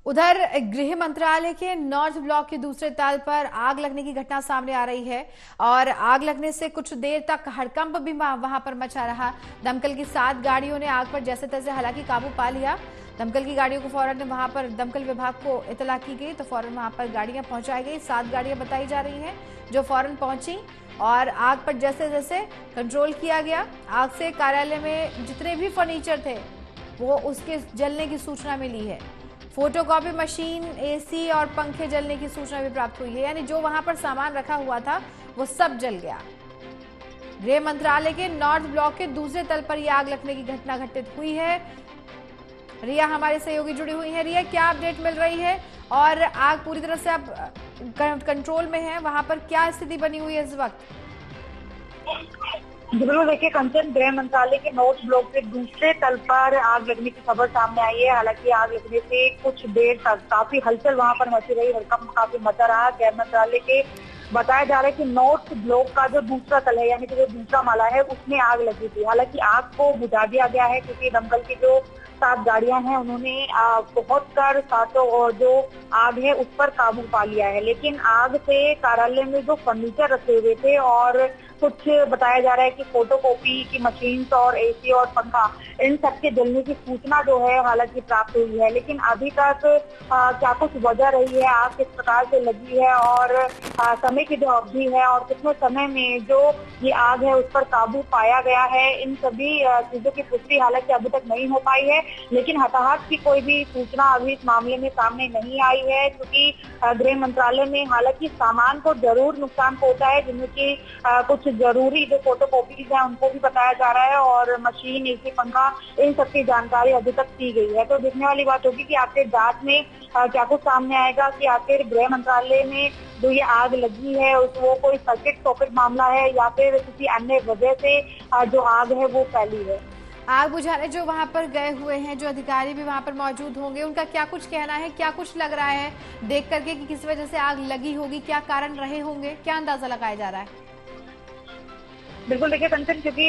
उधर गृह मंत्रालय के नॉर्थ ब्लॉक के दूसरे तल पर आग लगने की घटना सामने आ रही है और आग लगने से कुछ देर तक हड़कंप भी वहां पर मचा रहा। दमकल की 7 गाड़ियों ने आग पर जैसे तैसे हालांकि काबू पा लिया। दमकल की गाड़ियों को फौरन वहां पर दमकल विभाग को इतला की गई तो फौरन वहां पर गाड़ियां पहुंचाई गई। 7 गाड़ियां बताई जा रही हैं जो फौरन पहुंची और आग पर जैसे जैसे कंट्रोल किया गया। आग से कार्यालय में जितने भी फर्नीचर थे वो उसके जलने की सूचना मिली है। फोटोकॉपी मशीन, एसी और पंखे जलने की सूचना भी प्राप्त हुई है, यानी जो वहां पर सामान रखा हुआ था वो सब जल गया। गृह मंत्रालय के नॉर्थ ब्लॉक के दूसरे तल पर यह आग लगने की घटना घटित हुई है। रिया हमारे सहयोगी जुड़ी हुई है। रिया, क्या अपडेट मिल रही है और आग पूरी तरह से अब कंट्रोल में है, वहां पर क्या स्थिति बनी हुई है इस वक्त? बिल्कुल, देखिए कंचन, गृह मंत्रालय के नॉर्थ ब्लॉक के दूसरे तल पर आग लगने की खबर सामने आई है। हालांकि आग लगने से कुछ देर तक काफी हलचल वहां पर मची रही, हड़कंप काफी मचा रहा। गृह मंत्रालय के बताया जा रहा है कि नॉर्थ ब्लॉक का जो दूसरा तल है, यानी कि जो दूसरा माला है, उसमें आग लगी थी। हालांकि आग को बुझा दिया गया है क्योंकि दमकल की जो 7 गाड़ियां हैं उन्होंने पहुंच कर सातों और जो आग है उस पर काबू पा लिया है। लेकिन आग से कार्यालय में जो फर्नीचर रखे हुए थे और कुछ बताया जा रहा है कि फोटोकॉपी की मशीन और एसी और पंखा, इन सब के जलने की सूचना जो है हालांकि प्राप्त हुई है। लेकिन अभी तक क्या कुछ वजह रही है, आग किस प्रकार से लगी है और समय की जो अवधि है और कितने समय में जो ये आग है उस पर काबू पाया गया है, इन सभी चीजों की पुष्टि हालांकि अभी तक नहीं हो पाई है। लेकिन हताहत की कोई भी सूचना अभी इस मामले में सामने नहीं आई है क्योंकि गृह मंत्रालय में हालांकि सामान को जरूर नुकसान पहुंचा है, जिनमें की कुछ जरूरी जो फोटोकॉपीज हैं उनको भी बताया जा रहा है और मशीन, एसी, पंखा, इन सब की जानकारी अभी तक दी गई है। तो देखने वाली बात होगी कि आखिर जांच में क्या कुछ सामने आएगा कि आखिर गृह मंत्रालय में जो ये आग लगी है वो कोई सर्किट सॉकेट मामला है या फिर किसी अन्य वजह से जो आग है वो फैली है। आग बुझाने जो वहां पर गए हुए हैं, जो अधिकारी भी वहां पर मौजूद होंगे, उनका क्या कुछ कहना है, क्या कुछ लग रहा है देख करके कि किस वजह से आग लगी होगी, क्या कारण रहे होंगे, क्या अंदाजा लगाया जा रहा है? बिल्कुल, देखिए कंचन, क्योंकि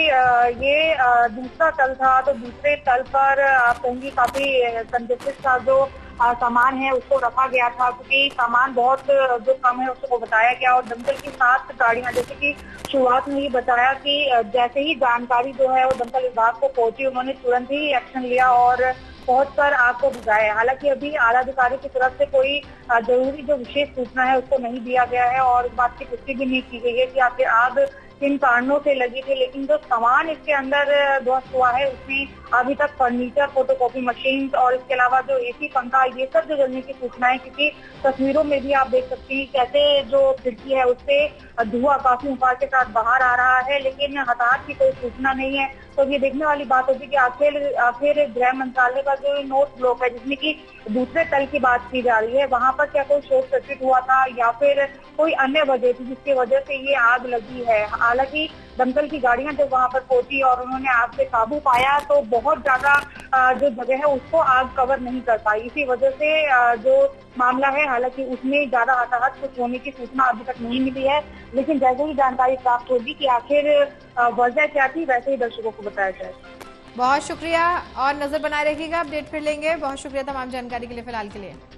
ये दूसरा तल था तो दूसरे तल पर आप कहेंगी काफी कंजेस्टेड था। जो सामान है उसको रखा गया था क्योंकि सामान बहुत जो कम है उसको बताया गया। और दमकल की 7 गाड़ियां, जैसे कि शुरुआत में ही बताया कि जैसे ही जानकारी जो है वो दमकल विभाग को पहुंची, उन्होंने तुरंत ही एक्शन लिया और पहुंचकर आग को बुझाया। हालांकि अभी आला अधिकारी की तरफ से कोई जरूरी जो विशेष सूचना है उसको नहीं दिया गया है और इस बात की पुष्टि भी नहीं की गई है कि आखिर आग किन कारणों से लगी थी। लेकिन जो सामान इसके अंदर ध्वस्त हुआ है उसमें अभी तक फर्नीचर, फोटोकॉपी मशीन और इसके अलावा जो एसी, पंखा, ये सब जो जलने की सूचना है, क्योंकि तस्वीरों में भी आप देख सकती हैं कैसे जो खिड़की है उससे धुआं काफी उफान के साथ बाहर आ रहा है, लेकिन हताहत की कोई सूचना नहीं है। तो ये देखने वाली बात होगी कि आखिर गृह मंत्रालय का जो नॉर्थ ब्लॉक है, जिसमें की दूसरे तल की बात की जा रही है, वहां पर क्या कोई शॉर्ट सर्किट हुआ था या फिर कोई अन्य वजह थी जिसकी वजह से ये आग लगी है। हालांकि दमकल की गाड़ियां जब वहां पर पहुंची और उन्होंने आग पे काबू पाया तो बहुत ज्यादा जो जगह है उसको आग कवर नहीं कर पाई। इसी वजह से जो मामला है हालांकि उसमें ज्यादा हताहत कुछ होने की सूचना अभी तक नहीं मिली है। लेकिन जैसे ही जानकारी प्राप्त होगी कि आखिर वजह क्या थी, वैसे ही दर्शकों को बताया जाए। बहुत शुक्रिया और नजर बनाए रखिएगा, अपडेट फिर लेंगे। बहुत शुक्रिया तमाम जानकारी के लिए फिलहाल के लिए।